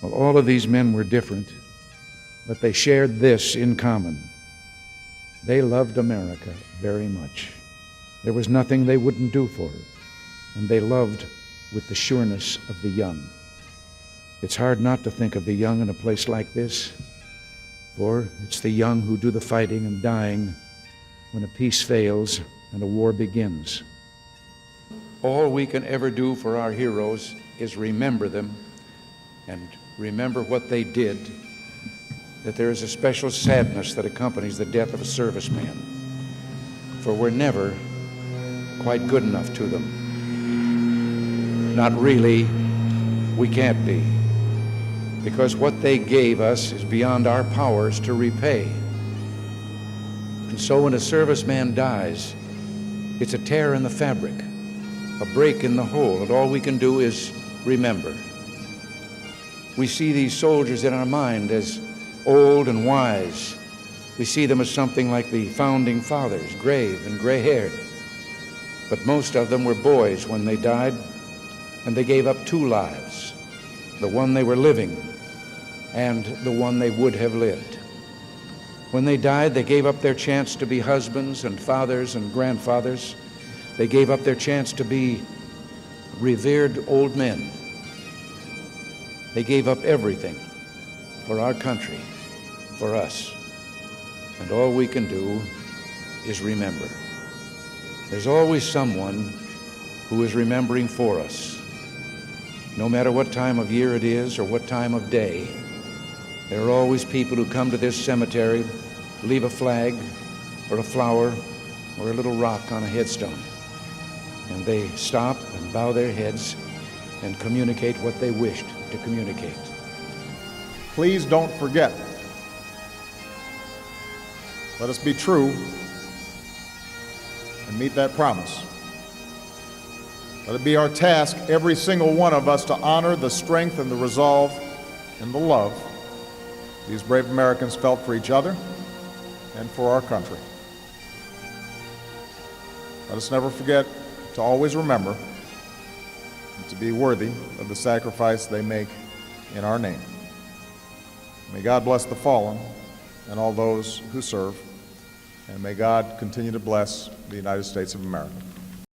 Well, all of these men were different, but they shared this in common. They loved America very much. There was nothing they wouldn't do for it, and they loved with the sureness of the young. It's hard not to think of the young in a place like this, for it's the young who do the fighting and dying when a peace fails and a war begins. All we can ever do for our heroes is remember them and remember what they did, that there is a special sadness that accompanies the death of a serviceman, for we're never quite good enough to them. Not really, we can't be, because what they gave us is beyond our powers to repay. And so when a serviceman dies, it's a tear in the fabric, a break in the whole, and all we can do is remember. We see these soldiers in our mind as old and wise. We see them as something like the founding fathers, grave and gray-haired. But most of them were boys when they died, and they gave up two lives, the one they were living and the one they would have lived. When they died, they gave up their chance to be husbands and fathers and grandfathers. They gave up their chance to be revered old men. They gave up everything for our country, for us. And all we can do is remember. There's always someone who is remembering for us. No matter what time of year it is or what time of day, there are always people who come to this cemetery, leave a flag or a flower or a little rock on a headstone. And they stop and bow their heads and communicate what they wished to communicate. Please don't forget. Let us be true and meet that promise. Let it be our task, every single one of us, to honor the strength and the resolve and the love these brave Americans felt for each other and for our country. Let us never forget to always remember and to be worthy of the sacrifice they make in our name. May God bless the fallen and all those who serve, and may God continue to bless the United States of America.